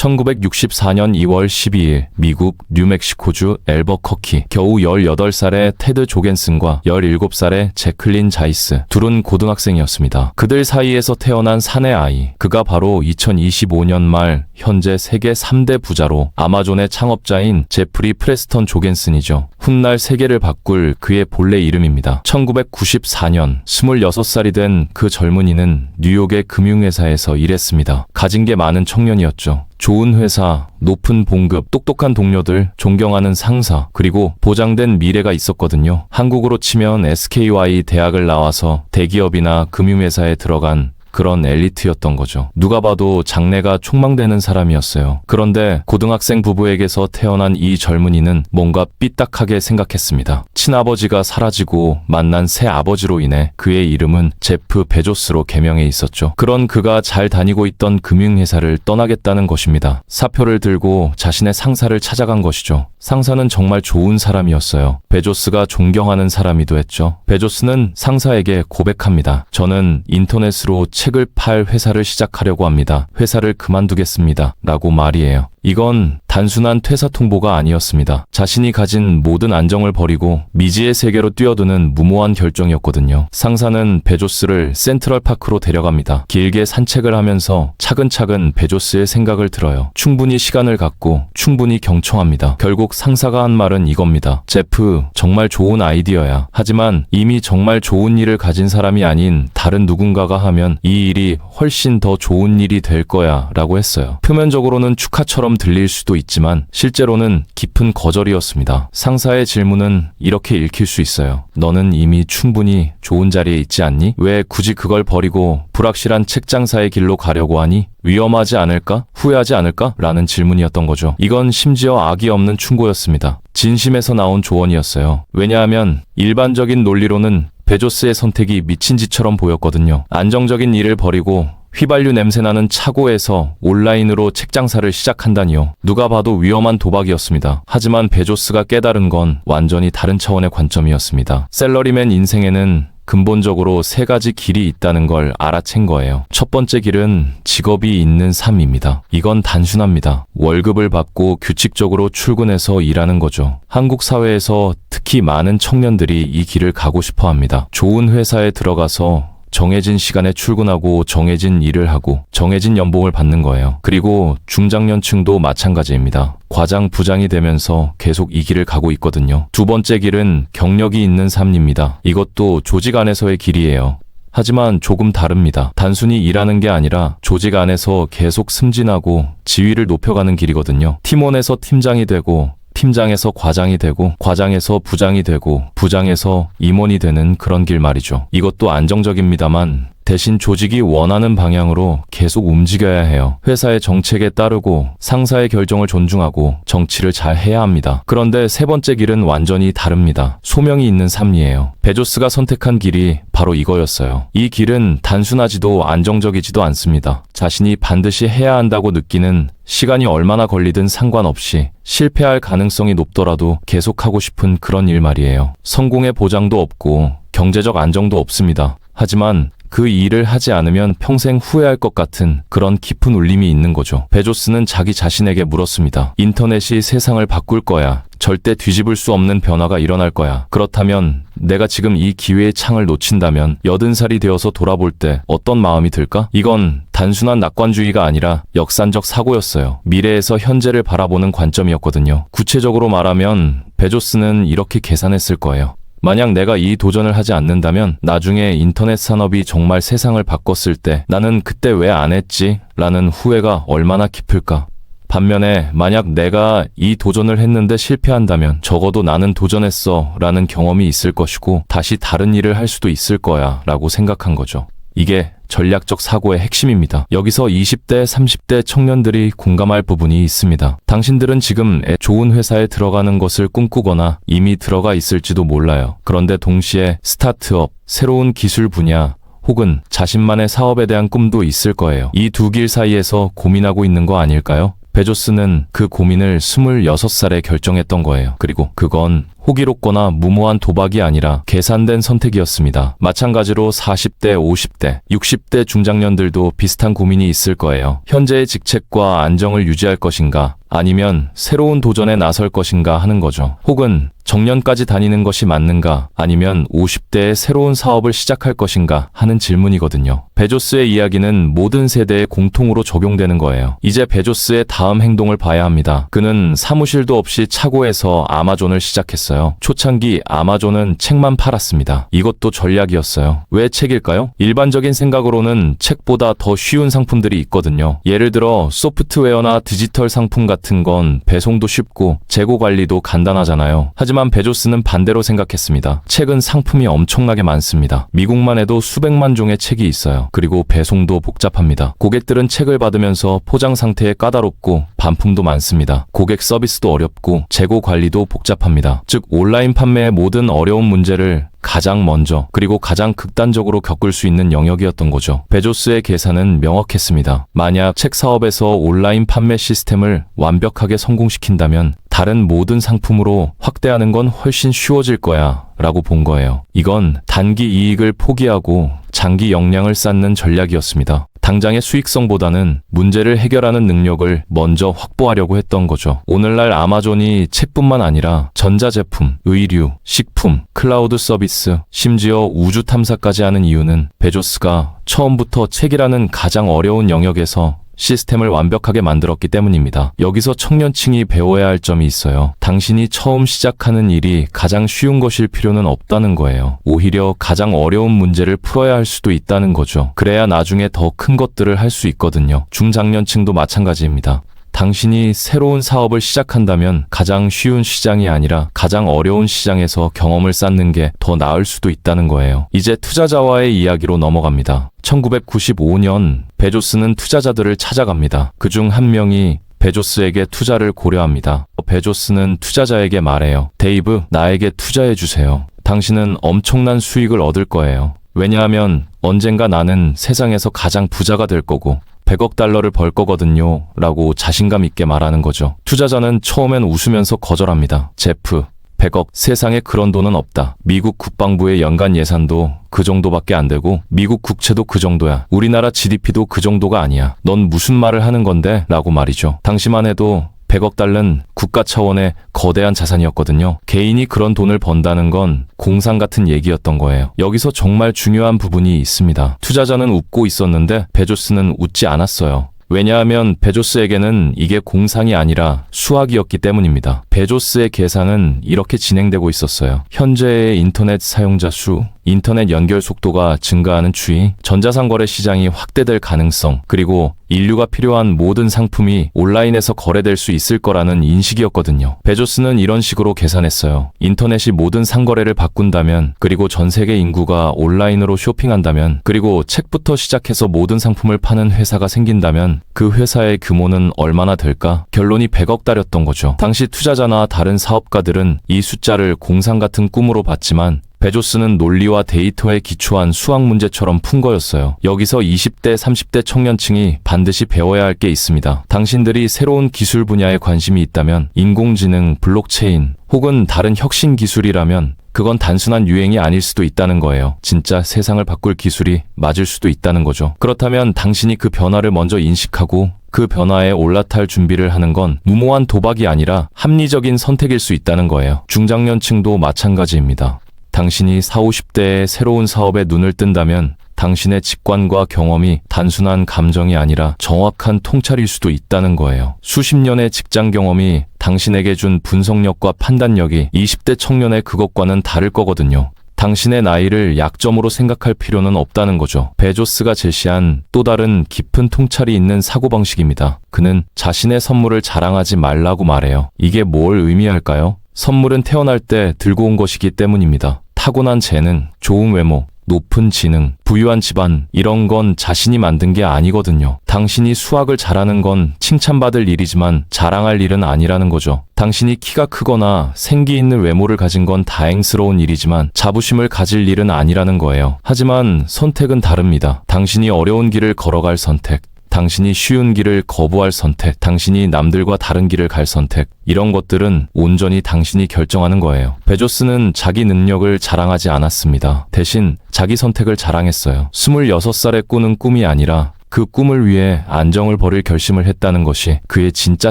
1964년 2월 12일 미국 뉴멕시코주 앨버커키. 겨우 18살의 테드 조겐슨과 17살의 제클린 자이스. 둘은 고등학생이었습니다. 그들 사이에서 태어난 사내 아이. 그가 바로 2025년 말 현재 세계 3대 부자로 아마존의 창업자인 제프리 프레스턴 조겐슨이죠. 훗날 세계를 바꿀 그의 본래 이름입니다. 1994년 26살이 된 그 젊은이는 뉴욕의 금융회사에서 일했습니다. 가진 게 많은 청년이었죠. 좋은 회사, 높은 봉급, 똑똑한 동료들, 존경하는 상사, 그리고 보장된 미래가 있었거든요. 한국으로 치면 SKY 대학을 나와서 대기업이나 금융회사에 들어간 그런 엘리트였던 거죠. 누가 봐도 장래가 촉망되는 사람이었어요. 그런데 고등학생 부부에게서 태어난 이 젊은이는 뭔가 삐딱하게 생각했습니다. 친아버지가 사라지고 만난 새 아버지로 인해 그의 이름은 제프 베조스로 개명해 있었죠. 그런 그가 잘 다니고 있던 금융회사를 떠나겠다는 것입니다. 사표를 들고 자신의 상사를 찾아간 것이죠. 상사는 정말 좋은 사람이었어요. 베조스가 존경하는 사람이기도 했죠. 베조스는 상사에게 고백합니다. 저는 인터넷으로 책을 팔 회사를 시작하려고 합니다. 회사를 그만두겠습니다. 라고 말이에요. 이건 단순한 퇴사 통보가 아니었습니다. 자신이 가진 모든 안정을 버리고 미지의 세계로 뛰어드는 무모한 결정이었거든요. 상사는 베조스를 센트럴파크로 데려갑니다. 길게 산책을 하면서 차근차근 베조스의 생각을 들어요. 충분히 시간을 갖고 충분히 경청합니다. 결국 상사가 한 말은 이겁니다. 제프, 정말 좋은 아이디어야. 하지만 이미 정말 좋은 일을 가진 사람이 아닌 다른 누군가가 하면 이 일이 훨씬 더 좋은 일이 될 거야 라고 했어요. 표면적으로는 축하처럼 들릴 수도 있지만 실제로는 깊은 거절이었습니다. 상사의 질문은 이렇게 읽힐 수 있어요. 너는 이미 충분히 좋은 자리에 있지 않니? 왜 굳이 그걸 버리고 불확실한 책 장사의 길로 가려고 하니? 위험하지 않을까? 후회하지 않을까? 라는 질문이었던 거죠. 이건 심지어 악의 없는 충고였습니다. 진심에서 나온 조언이었어요. 왜냐하면 일반적인 논리로는 베조스의 선택이 미친 짓처럼 보였거든요. 안정적인 일을 버리고 휘발유 냄새나는 차고에서 온라인으로 책 장사를 시작한다니요. 누가 봐도 위험한 도박이었습니다. 하지만 베조스가 깨달은 건 완전히 다른 차원의 관점이었습니다. 셀러리맨 인생에는 근본적으로 세 가지 길이 있다는 걸 알아챈 거예요. 첫 번째 길은 직업이 있는 삶입니다. 이건 단순합니다. 월급을 받고 규칙적으로 출근해서 일하는 거죠. 한국 사회에서 특히 많은 청년들이 이 길을 가고 싶어 합니다. 좋은 회사에 들어가서 정해진 시간에 출근하고 정해진 일을 하고 정해진 연봉을 받는 거예요. 그리고 중장년층도 마찬가지입니다. 과장, 부장이 되면서 계속 이 길을 가고 있거든요. 두 번째 길은 경력이 있는 삶입니다. 이것도 조직 안에서의 길이에요. 하지만 조금 다릅니다. 단순히 일하는 게 아니라 조직 안에서 계속 승진하고 지위를 높여가는 길이거든요. 팀원에서 팀장이 되고 팀장에서 과장이 되고 과장에서 부장이 되고 부장에서 임원이 되는 그런 길 말이죠. 이것도 안정적입니다만 대신 조직이 원하는 방향으로 계속 움직여야 해요. 회사의 정책에 따르고 상사의 결정을 존중하고 정치를 잘 해야 합니다. 그런데 세 번째 길은 완전히 다릅니다. 소명이 있는 삶이에요. 베조스가 선택한 길이 바로 이거였어요. 이 길은 단순하지도 안정적이지도 않습니다. 자신이 반드시 해야 한다고 느끼는 시간이 얼마나 걸리든 상관없이 실패할 가능성이 높더라도 계속하고 싶은 그런 일 말이에요. 성공의 보장도 없고 경제적 안정도 없습니다. 하지만 그 일을 하지 않으면 평생 후회할 것 같은 그런 깊은 울림이 있는 거죠. 베조스는 자기 자신에게 물었습니다. 인터넷이 세상을 바꿀 거야. 절대 뒤집을 수 없는 변화가 일어날 거야. 그렇다면 내가 지금 이 기회의 창을 놓친다면 80살이 되어서 돌아볼 때 어떤 마음이 들까? 이건 단순한 낙관주의가 아니라 역산적 사고였어요. 미래에서 현재를 바라보는 관점이었거든요. 구체적으로 말하면 베조스는 이렇게 계산했을 거예요. 만약 내가 이 도전을 하지 않는다면 나중에 인터넷 산업이 정말 세상을 바꿨을 때 나는 그때 왜 안 했지? 라는 후회가 얼마나 깊을까? 반면에 만약 내가 이 도전을 했는데 실패한다면 적어도 나는 도전했어 라는 경험이 있을 것이고 다시 다른 일을 할 수도 있을 거야 라고 생각한 거죠. 이게 전략적 사고의 핵심입니다. 여기서 20대, 30대 청년들이 공감할 부분이 있습니다. 당신들은 지금 좋은 회사에 들어가는 것을 꿈꾸거나 이미 들어가 있을지도 몰라요. 그런데 동시에 스타트업, 새로운 기술 분야, 혹은 자신만의 사업에 대한 꿈도 있을 거예요. 이 두 길 사이에서 고민하고 있는 거 아닐까요? 베조스는 그 고민을 26살에 결정했던 거예요. 그리고 그건 호기롭거나 무모한 도박이 아니라 계산된 선택이었습니다. 마찬가지로 40대, 50대, 60대 중장년들도 비슷한 고민이 있을 거예요. 현재의 직책과 안정을 유지할 것인가, 아니면 새로운 도전에 나설 것인가 하는 거죠. 혹은 정년까지 다니는 것이 맞는가, 아니면 50대에 새로운 사업을 시작할 것인가 하는 질문이거든요. 베조스의 이야기는 모든 세대에 공통으로 적용되는 거예요. 이제 베조스의 다음 행동을 봐야 합니다. 그는 사무실도 없이 차고에서 아마존을 시작했어요. 초창기 아마존은 책만 팔았습니다. 이것도 전략이었어요. 왜 책일까요? 일반적인 생각으로는 책보다 더 쉬운 상품들이 있거든요. 예를 들어 소프트웨어나 디지털 상품 같은 건 배송도 쉽고 재고 관리도 간단하잖아요. 하지만 베조스는 반대로 생각했습니다. 책은 상품이 엄청나게 많습니다. 미국만 해도 수백만 종의 책이 있어요. 그리고 배송도 복잡합니다. 고객들은 책을 받으면서 포장 상태에 까다롭고 반품도 많습니다. 고객 서비스도 어렵고 재고 관리도 복잡합니다. 즉 온라인 판매의 모든 어려운 문제를 가장 먼저 그리고 가장 극단적으로 겪을 수 있는 영역이었던 거죠. 베조스의 계산은 명확했습니다. 만약 책 사업에서 온라인 판매 시스템을 완벽하게 성공시킨다면 다른 모든 상품으로 확대하는 건 훨씬 쉬워질 거야 라고 본 거예요. 이건 단기 이익을 포기하고 장기 역량을 쌓는 전략이었습니다. 당장의 수익성보다는 문제를 해결하는 능력을 먼저 확보하려고 했던 거죠. 오늘날 아마존이 책뿐만 아니라 전자제품, 의류, 식품, 클라우드 서비스, 심지어 우주 탐사까지 하는 이유는 베조스가 처음부터 책이라는 가장 어려운 영역에서 시스템을 완벽하게 만들었기 때문입니다. 여기서 청년층이 배워야 할 점이 있어요. 당신이 처음 시작하는 일이 가장 쉬운 것일 필요는 없다는 거예요. 오히려 가장 어려운 문제를 풀어야 할 수도 있다는 거죠. 그래야 나중에 더 큰 것들을 할 수 있거든요. 중장년층도 마찬가지입니다. 당신이 새로운 사업을 시작한다면 가장 쉬운 시장이 아니라 가장 어려운 시장에서 경험을 쌓는 게 더 나을 수도 있다는 거예요. 이제 투자자와의 이야기로 넘어갑니다. 1995년 베조스는 투자자들을 찾아갑니다. 그중 한 명이 베조스에게 투자를 고려합니다. 베조스는 투자자에게 말해요. 데이브, 나에게 투자해주세요. 당신은 엄청난 수익을 얻을 거예요. 왜냐하면 언젠가 나는 세상에서 가장 부자가 될 거고 100억 달러를 벌 거거든요 라고 자신감 있게 말하는 거죠. 투자자는 처음엔 웃으면서 거절합니다. 제프, 100억, 세상에 그런 돈은 없다. 미국 국방부의 연간 예산도 그 정도밖에 안 되고 미국 국채도 그 정도야. 우리나라 GDP도 그 정도가 아니야. 넌 무슨 말을 하는 건데? 라고 말이죠. 당시만 해도 100억 달러는 국가 차원의 거대한 자산이었거든요. 개인이 그런 돈을 번다는 건 공상 같은 얘기였던 거예요. 여기서 정말 중요한 부분이 있습니다. 투자자는 웃고 있었는데 베조스는 웃지 않았어요. 왜냐하면 베조스에게는 이게 공상이 아니라 수학이었기 때문입니다. 베조스의 계산은 이렇게 진행되고 있었어요. 현재의 인터넷 사용자 수, 인터넷 연결 속도가 증가하는 추이, 전자상거래 시장이 확대될 가능성, 그리고 인류가 필요한 모든 상품이 온라인에서 거래될 수 있을 거라는 인식이었거든요. 베조스는 이런 식으로 계산했어요. 인터넷이 모든 상거래를 바꾼다면, 그리고 전 세계 인구가 온라인으로 쇼핑한다면, 그리고 책부터 시작해서 모든 상품을 파는 회사가 생긴다면 그 회사의 규모는 얼마나 될까? 결론이 100억 달이었던 거죠. 당시 투자자나 다른 사업가들은 이 숫자를 공상 같은 꿈으로 봤지만 베조스는 논리와 데이터에 기초한 수학 문제처럼 푼 거였어요. 여기서 20대, 30대 청년층이 반드시 배워야 할 게 있습니다. 당신들이 새로운 기술 분야에 관심이 있다면 인공지능, 블록체인 혹은 다른 혁신 기술이라면 그건 단순한 유행이 아닐 수도 있다는 거예요. 진짜 세상을 바꿀 기술이 맞을 수도 있다는 거죠. 그렇다면 당신이 그 변화를 먼저 인식하고 그 변화에 올라탈 준비를 하는 건 무모한 도박이 아니라 합리적인 선택일 수 있다는 거예요. 중장년층도 마찬가지입니다. 당신이 40, 50대의 새로운 사업에 눈을 뜬다면 당신의 직관과 경험이 단순한 감정이 아니라 정확한 통찰일 수도 있다는 거예요. 수십 년의 직장 경험이 당신에게 준 분석력과 판단력이 20대 청년의 그것과는 다를 거거든요. 당신의 나이를 약점으로 생각할 필요는 없다는 거죠. 베조스가 제시한 또 다른 깊은 통찰이 있는 사고방식입니다. 그는 자신의 선물을 자랑하지 말라고 말해요. 이게 뭘 의미할까요? 선물은 태어날 때 들고 온 것이기 때문입니다. 타고난 재능, 좋은 외모, 높은 지능, 부유한 집안, 이런 건 자신이 만든 게 아니거든요. 당신이 수학을 잘하는 건 칭찬받을 일이지만 자랑할 일은 아니라는 거죠. 당신이 키가 크거나 생기 있는 외모를 가진 건 다행스러운 일이지만 자부심을 가질 일은 아니라는 거예요. 하지만 선택은 다릅니다. 당신이 어려운 길을 걸어갈 선택, 당신이 쉬운 길을 거부할 선택, 당신이 남들과 다른 길을 갈 선택, 이런 것들은 온전히 당신이 결정하는 거예요. 베조스는 자기 능력을 자랑하지 않았습니다. 대신 자기 선택을 자랑했어요. 26살에 꾸는 꿈이 아니라 그 꿈을 위해 안정을 버릴 결심을 했다는 것이 그의 진짜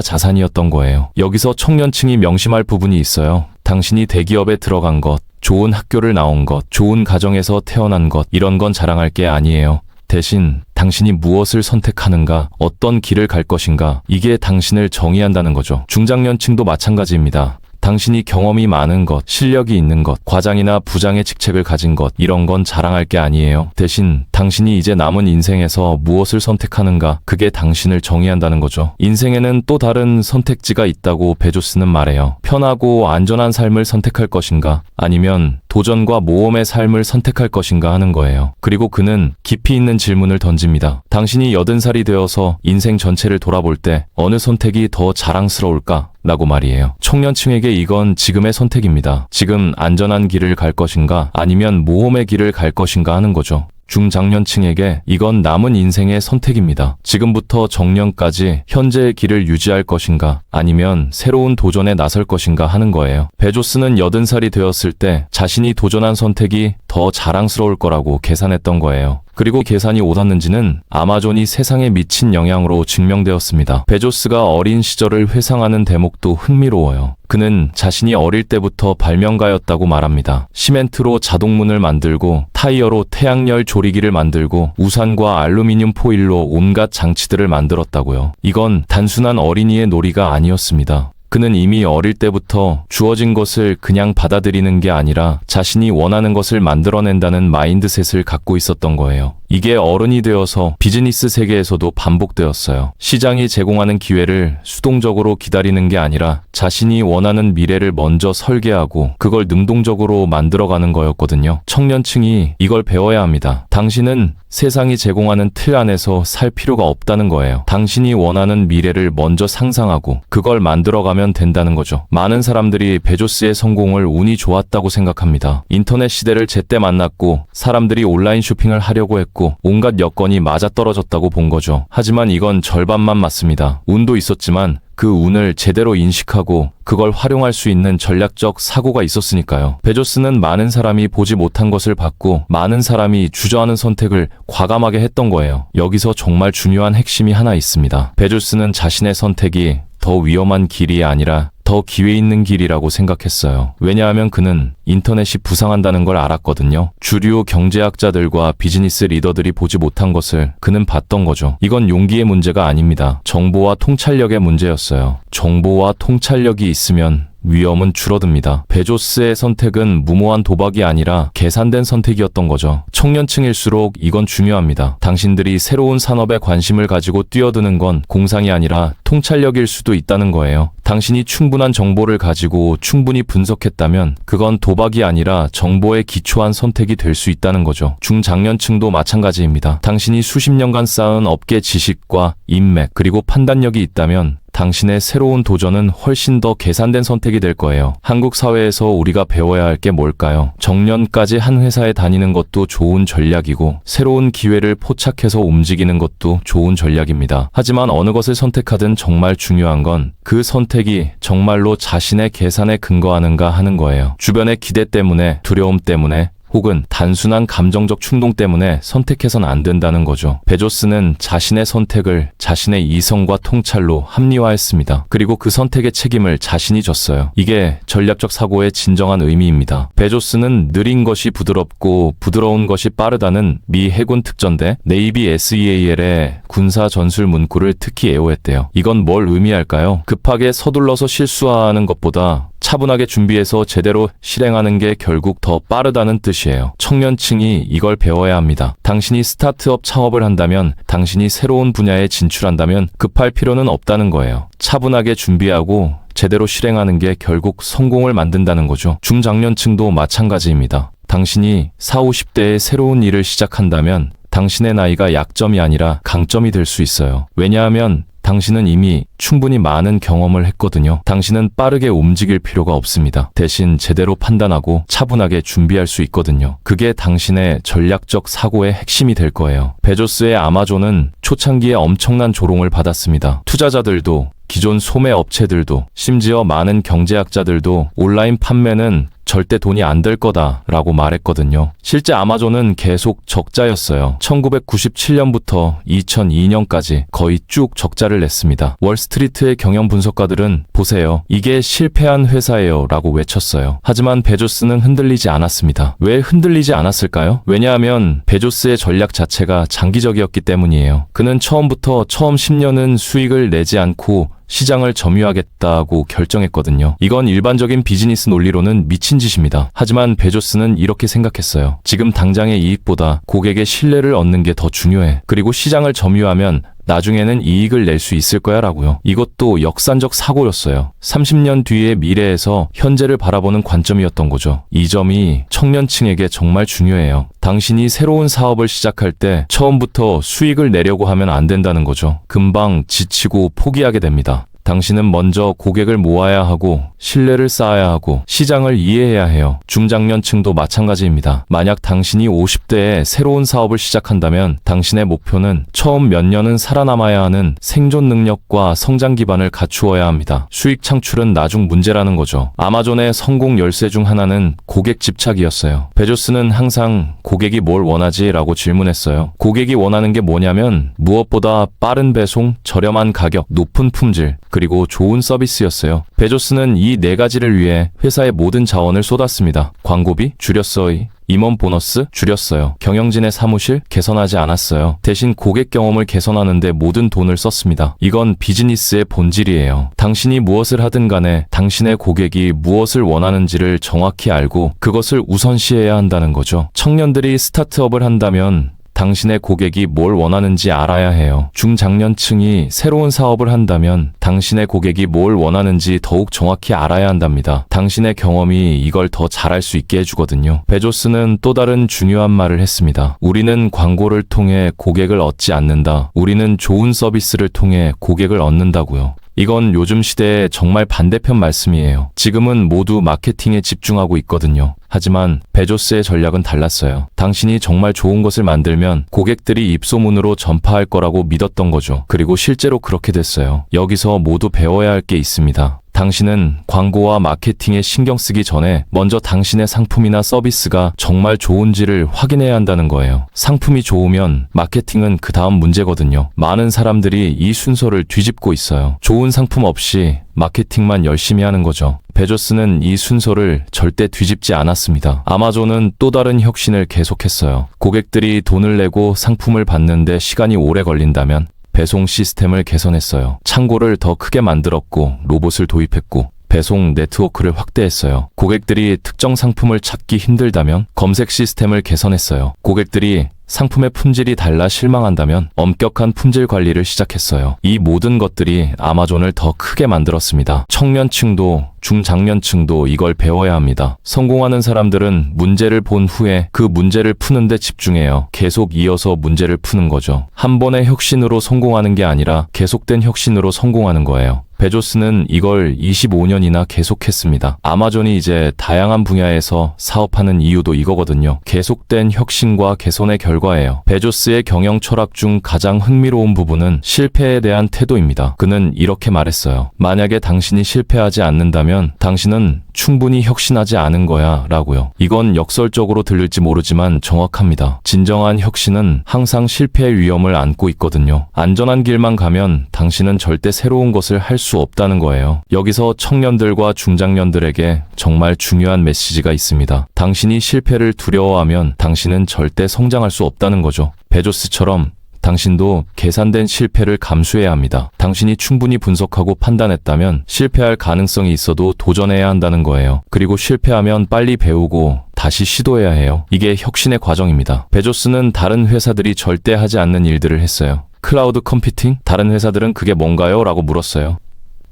자산이었던 거예요. 여기서 청년층이 명심할 부분이 있어요. 당신이 대기업에 들어간 것, 좋은 학교를 나온 것, 좋은 가정에서 태어난 것, 이런 건 자랑할 게 아니에요. 대신 당신이 무엇을 선택하는가, 어떤 길을 갈 것인가, 이게 당신을 정의한다는 거죠. 중장년층도 마찬가지입니다. 당신이 경험이 많은 것, 실력이 있는 것, 과장이나 부장의 직책을 가진 것, 이런 건 자랑할 게 아니에요. 대신 당신이 이제 남은 인생에서 무엇을 선택하는가, 그게 당신을 정의한다는 거죠. 인생에는 또 다른 선택지가 있다고 베조스는 말해요. 편하고 안전한 삶을 선택할 것인가, 아니면 도전과 모험의 삶을 선택할 것인가 하는 거예요. 그리고 그는 깊이 있는 질문을 던집니다. 당신이 80살이 되어서 인생 전체를 돌아볼 때 어느 선택이 더 자랑스러울까? 라고 말이에요. 청년층에게 이건 지금의 선택입니다. 지금 안전한 길을 갈 것인가, 아니면 모험의 길을 갈 것인가 하는 거죠. 중장년층에게 이건 남은 인생의 선택입니다. 지금부터 정년까지 현재의 길을 유지할 것인가, 아니면 새로운 도전에 나설 것인가 하는 거예요. 베조스는 80살이 되었을 때 자신이 도전한 선택이 더 자랑스러울 거라고 계산했던 거예요. 그리고 계산이 옳았는지는 아마존이 세상에 미친 영향으로 증명되었습니다. 베조스가 어린 시절을 회상하는 대목도 흥미로워요. 그는 자신이 어릴 때부터 발명가였다고 말합니다. 시멘트로 자동문을 만들고 타이어로 태양열 조리기를 만들고 우산과 알루미늄 포일로 온갖 장치들을 만들었다고요. 이건 단순한 어린이의 놀이가 아니었습니다. 그는 이미 어릴 때부터 주어진 것을 그냥 받아들이는 게 아니라 자신이 원하는 것을 만들어낸다는 마인드셋을 갖고 있었던 거예요. 이게 어른이 되어서 비즈니스 세계에서도 반복되었어요. 시장이 제공하는 기회를 수동적으로 기다리는 게 아니라 자신이 원하는 미래를 먼저 설계하고 그걸 능동적으로 만들어가는 거였거든요. 청년층이 이걸 배워야 합니다. 당신은 세상이 제공하는 틀 안에서 살 필요가 없다는 거예요. 당신이 원하는 미래를 먼저 상상하고 그걸 만들어가면 된다는 거죠. 많은 사람들이 베조스의 성공을 운이 좋았다고 생각합니다. 인터넷 시대를 제때 만났고 사람들이 온라인 쇼핑을 하려고 했고 온갖 여건이 맞아떨어졌다고 본 거죠. 하지만 이건 절반만 맞습니다. 운도 있었지만 그 운을 제대로 인식하고 그걸 활용할 수 있는 전략적 사고가 있었으니까요. 베조스는 많은 사람이 보지 못한 것을 봤고 많은 사람이 주저하는 선택을 과감하게 했던 거예요. 여기서 정말 중요한 핵심이 하나 있습니다. 베조스는 자신의 선택이 더 위험한 길이 아니라 더 기회 있는 길이라고 생각했어요. 왜냐하면 그는 인터넷이 부상한다는 걸 알았거든요. 주류 경제학자들과 비즈니스 리더들이 보지 못한 것을 그는 봤던 거죠. 이건 용기의 문제가 아닙니다. 정보와 통찰력의 문제였어요. 정보와 통찰력이 있으면 위험은 줄어듭니다. 베조스의 선택은 무모한 도박이 아니라 계산된 선택이었던 거죠. 청년층일수록 이건 중요합니다. 당신들이 새로운 산업에 관심을 가지고 뛰어드는 건 공상이 아니라 통찰력일 수도 있다는 거예요. 당신이 충분한 정보를 가지고 충분히 분석했다면 그건 도박이 아니라 정보에 기초한 선택이 될 수 있다는 거죠. 중장년층도 마찬가지입니다. 당신이 수십 년간 쌓은 업계 지식과 인맥 그리고 판단력이 있다면 당신의 새로운 도전은 훨씬 더 계산된 선택이 될 거예요. 한국 사회에서 우리가 배워야 할 게 뭘까요? 정년까지 한 회사에 다니는 것도 좋은 전략이고 새로운 기회를 포착해서 움직이는 것도 좋은 전략입니다. 하지만 어느 것을 선택하든 정말 중요한 건 그 선택이 정말로 자신의 계산에 근거하는가 하는 거예요. 주변의 기대 때문에, 두려움 때문에 혹은 단순한 감정적 충동 때문에 선택해선 안 된다는 거죠. 베조스는 자신의 선택을 자신의 이성과 통찰로 합리화했습니다. 그리고 그 선택의 책임을 자신이 졌어요. 이게 전략적 사고의 진정한 의미입니다. 베조스는 느린 것이 부드럽고 부드러운 것이 빠르다는 미 해군 특전대 네이비 SEAL의 군사 전술 문구를 특히 애호했대요. 이건 뭘 의미할까요? 급하게 서둘러서 실수하는 것보다 차분하게 준비해서 제대로 실행하는 게 결국 더 빠르다는 뜻이에요. 청년층이 이걸 배워야 합니다. 당신이 스타트업 창업을 한다면, 당신이 새로운 분야에 진출한다면 급할 필요는 없다는 거예요. 차분하게 준비하고 제대로 실행하는 게 결국 성공을 만든다는 거죠. 중장년층도 마찬가지입니다. 당신이 40, 50대에 새로운 일을 시작한다면 당신의 나이가 약점이 아니라 강점이 될 수 있어요. 왜냐하면 당신은 이미 충분히 많은 경험을 했거든요. 당신은 빠르게 움직일 필요가 없습니다. 대신 제대로 판단하고 차분하게 준비할 수 있거든요. 그게 당신의 전략적 사고의 핵심이 될 거예요. 베조스의 아마존은 초창기에 엄청난 조롱을 받았습니다. 투자자들도, 기존 소매 업체들도, 심지어 많은 경제학자들도 온라인 판매는 절대 돈이 안 될 거다라고 말했거든요. 실제 아마존은 계속 적자였어요. 1997년부터 2002년까지 거의 쭉 적자를 냈습니다. 월스트리트의 경영 분석가들은 보세요. 이게 실패한 회사예요 라고 외쳤어요. 하지만 베조스는 흔들리지 않았습니다. 왜 흔들리지 않았을까요? 왜냐하면 베조스의 전략 자체가 장기적이었기 때문이에요. 그는 처음부터 처음 10년은 수익을 내지 않고 시장을 점유하겠다고 결정했거든요. 이건 일반적인 비즈니스 논리로는 미친 짓입니다. 하지만 베조스는 이렇게 생각했어요. 지금 당장의 이익보다 고객의 신뢰를 얻는 게 더 중요해. 그리고 시장을 점유하면 나중에는 이익을 낼 수 있을 거야 라고요. 이것도 역산적 사고였어요. 30년 뒤의 미래에서 현재를 바라보는 관점이었던 거죠. 이 점이 청년층에게 정말 중요해요. 당신이 새로운 사업을 시작할 때 처음부터 수익을 내려고 하면 안 된다는 거죠. 금방 지치고 포기하게 됩니다. 당신은 먼저 고객을 모아야 하고 신뢰를 쌓아야 하고 시장을 이해해야 해요. 중장년층도 마찬가지입니다. 만약 당신이 50대에 새로운 사업을 시작한다면 당신의 목표는 처음 몇 년은 살아남아야 하는 생존 능력과 성장 기반을 갖추어야 합니다. 수익 창출은 나중 문제라는 거죠. 아마존의 성공 열쇠 중 하나는 고객 집착이었어요. 베조스는 항상 고객이 뭘 원하지? 라고 질문했어요. 고객이 원하는 게 뭐냐면 무엇보다 빠른 배송, 저렴한 가격, 높은 품질, 그리고 좋은 서비스였어요. 베조스는 이 네 가지를 위해 회사의 모든 자원을 쏟았습니다. 광고비? 줄였어요. 임원 보너스? 줄였어요. 경영진의 사무실? 개선하지 않았어요. 대신 고객 경험을 개선하는데 모든 돈을 썼습니다. 이건 비즈니스의 본질이에요. 당신이 무엇을 하든 간에 당신의 고객이 무엇을 원하는지를 정확히 알고 그것을 우선시해야 한다는 거죠. 청년들이 스타트업을 한다면 당신의 고객이 뭘 원하는지 알아야 해요. 중장년층이 새로운 사업을 한다면 당신의 고객이 뭘 원하는지 더욱 정확히 알아야 한답니다. 당신의 경험이 이걸 더 잘할 수 있게 해주거든요. 베조스는 또 다른 중요한 말을 했습니다. 우리는 광고를 통해 고객을 얻지 않는다. 우리는 좋은 서비스를 통해 고객을 얻는다고요. 이건 요즘 시대에 정말 반대편 말씀이에요. 지금은 모두 마케팅에 집중하고 있거든요. 하지만 베조스의 전략은 달랐어요. 당신이 정말 좋은 것을 만들면 고객들이 입소문으로 전파할 거라고 믿었던 거죠. 그리고 실제로 그렇게 됐어요. 여기서 모두 배워야 할 게 있습니다. 당신은 광고와 마케팅에 신경 쓰기 전에 먼저 당신의 상품이나 서비스가 정말 좋은지를 확인해야 한다는 거예요. 상품이 좋으면 마케팅은 그 다음 문제거든요. 많은 사람들이 이 순서를 뒤집고 있어요. 좋은 상품 없이 마케팅만 열심히 하는 거죠. 베조스는 이 순서를 절대 뒤집지 않았습니다. 아마존은 또 다른 혁신을 계속했어요. 고객들이 돈을 내고 상품을 받는데 시간이 오래 걸린다면 배송 시스템을 개선했어요. 창고를 더 크게 만들었고 로봇을 도입했고 배송 네트워크를 확대했어요. 고객들이 특정 상품을 찾기 힘들다면 검색 시스템을 개선했어요. 고객들이 상품의 품질이 달라 실망한다면 엄격한 품질 관리를 시작했어요. 이 모든 것들이 아마존을 더 크게 만들었습니다. 청년층도 중장년층도 이걸 배워야 합니다. 성공하는 사람들은 문제를 본 후에 그 문제를 푸는 데 집중해요. 계속 이어서 문제를 푸는 거죠. 한 번의 혁신으로 성공하는 게 아니라 계속된 혁신으로 성공하는 거예요. 베조스는 이걸 25년이나 계속했습니다. 아마존이 이제 다양한 분야에서 사업하는 이유도 이거거든요. 계속된 혁신과 개선의 결과예요. 베조스의 경영 철학 중 가장 흥미로운 부분은 실패에 대한 태도입니다. 그는 이렇게 말했어요. 만약에 당신이 실패하지 않는다면 당신은 충분히 혁신하지 않은 거야 라고요. 이건 역설적으로 들릴지 모르지만 정확합니다. 진정한 혁신은 항상 실패의 위험을 안고 있거든요. 안전한 길만 가면 당신은 절대 새로운 것을 할 수 없다는 거예요. 여기서 청년들과 중장년들에게 정말 중요한 메시지가 있습니다. 당신이 실패를 두려워하면 당신은 절대 성장할 수 없다는 거죠. 베조스처럼 당신도 계산된 실패를 감수해야 합니다. 당신이 충분히 분석하고 판단했다면 실패할 가능성이 있어도 도전해야 한다는 거예요. 그리고 실패하면 빨리 배우고 다시 시도해야 해요. 이게 혁신의 과정입니다. 베조스는 다른 회사들이 절대 하지 않는 일들을 했어요. 클라우드 컴퓨팅? 다른 회사들은 그게 뭔가요? 라고 물었어요.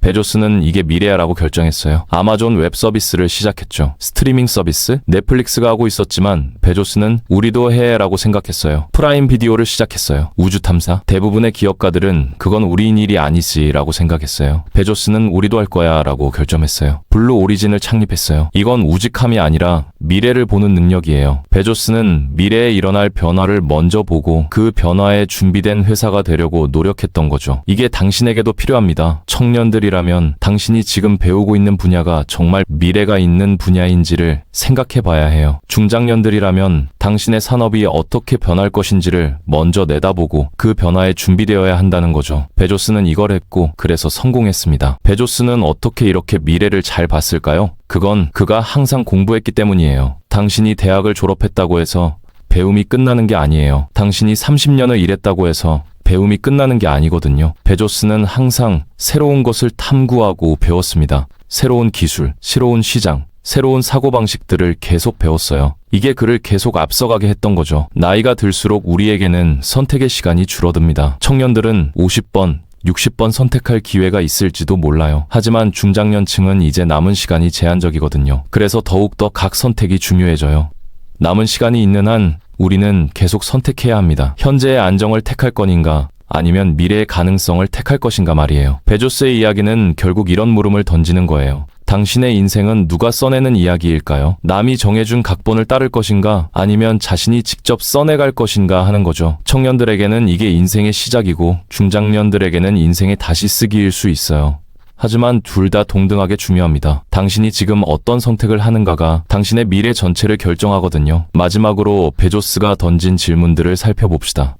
베조스는 이게 미래야라고 결정했어요. 아마존 웹 서비스를 시작했죠. 스트리밍 서비스? 넷플릭스가 하고 있었지만 베조스는 우리도 해라고 생각했어요. 프라임 비디오를 시작했어요. 우주 탐사? 대부분의 기업가들은 그건 우리인 일이 아니지라고 생각했어요. 베조스는 우리도 할 거야 라고 결정했어요. 블루 오리진을 창립했어요. 이건 우직함이 아니라 미래를 보는 능력이에요. 베조스는 미래에 일어날 변화를 먼저 보고 그 변화에 준비된 회사가 되려고 노력했던 거죠. 이게 당신에게도 필요합니다. 청년들이라면 당신이 지금 배우고 있는 분야가 정말 미래가 있는 분야인지를 생각해 봐야 해요. 중장년들이라면 당신의 산업이 어떻게 변할 것인지를 먼저 내다보고 그 변화에 준비되어야 한다는 거죠. 베조스는 이걸 했고 그래서 성공했습니다. 베조스는 어떻게 이렇게 미래를 잘 봤을까요? 그건 그가 항상 공부했기 때문이에요. 당신이 대학을 졸업했다고 해서 배움이 끝나는 게 아니에요. 당신이 30년을 일했다고 해서 배움이 끝나는 게 아니거든요. 베조스는 항상 새로운 것을 탐구하고 배웠습니다. 새로운 기술, 새로운 시장, 새로운 사고방식들을 계속 배웠어요. 이게 그를 계속 앞서가게 했던 거죠. 나이가 들수록 우리에게는 선택의 시간이 줄어듭니다. 청년들은 50번, 60번 선택할 기회가 있을지도 몰라요. 하지만 중장년층은 이제 남은 시간이 제한적이거든요. 그래서 더욱더 각 선택이 중요해져요. 남은 시간이 있는 한 우리는 계속 선택해야 합니다. 현재의 안정을 택할 것인가 아니면 미래의 가능성을 택할 것인가 말이에요. 베조스의 이야기는 결국 이런 물음을 던지는 거예요. 당신의 인생은 누가 써내는 이야기일까요? 남이 정해준 각본을 따를 것인가 아니면 자신이 직접 써내갈 것인가 하는 거죠. 청년들에게는 이게 인생의 시작이고 중장년들에게는 인생의 다시 쓰기일 수 있어요. 하지만 둘 다 동등하게 중요합니다. 당신이 지금 어떤 선택을 하는가가 당신의 미래 전체를 결정하거든요. 마지막으로 베조스가 던진 질문들을 살펴봅시다.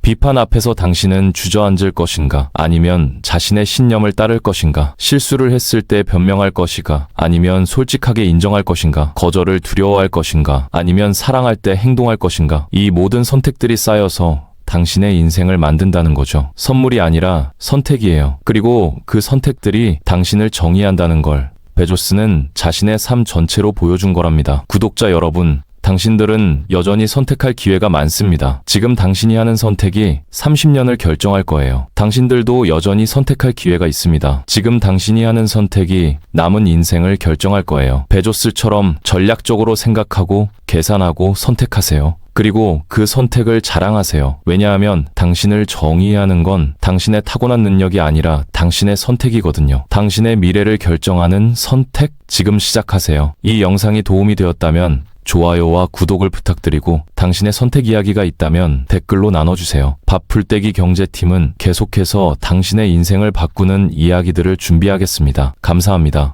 비판 앞에서 당신은 주저앉을 것인가? 아니면 자신의 신념을 따를 것인가? 실수를 했을 때 변명할 것인가? 아니면 솔직하게 인정할 것인가? 거절을 두려워할 것인가? 아니면 사랑할 때 행동할 것인가? 이 모든 선택들이 쌓여서 당신의 인생을 만든다는 거죠. 선물이 아니라 선택이에요. 그리고 그 선택들이 당신을 정의한다는 걸 베조스는 자신의 삶 전체로 보여준 거랍니다. 구독자 여러분, 당신들은 여전히 선택할 기회가 많습니다. 지금 당신이 하는 선택이 30년을 결정할 거예요. 당신들도 여전히 선택할 기회가 있습니다. 지금 당신이 하는 선택이 남은 인생을 결정할 거예요. 베조스처럼 전략적으로 생각하고 계산하고 선택하세요. 그리고 그 선택을 자랑하세요. 왜냐하면 당신을 정의하는 건 당신의 타고난 능력이 아니라 당신의 선택이거든요. 당신의 미래를 결정하는 선택, 지금 시작하세요. 이 영상이 도움이 되었다면 좋아요와 구독을 부탁드리고 당신의 선택 이야기가 있다면 댓글로 나눠주세요. 밥풀떼기 경제팀은 계속해서 당신의 인생을 바꾸는 이야기들을 준비하겠습니다. 감사합니다.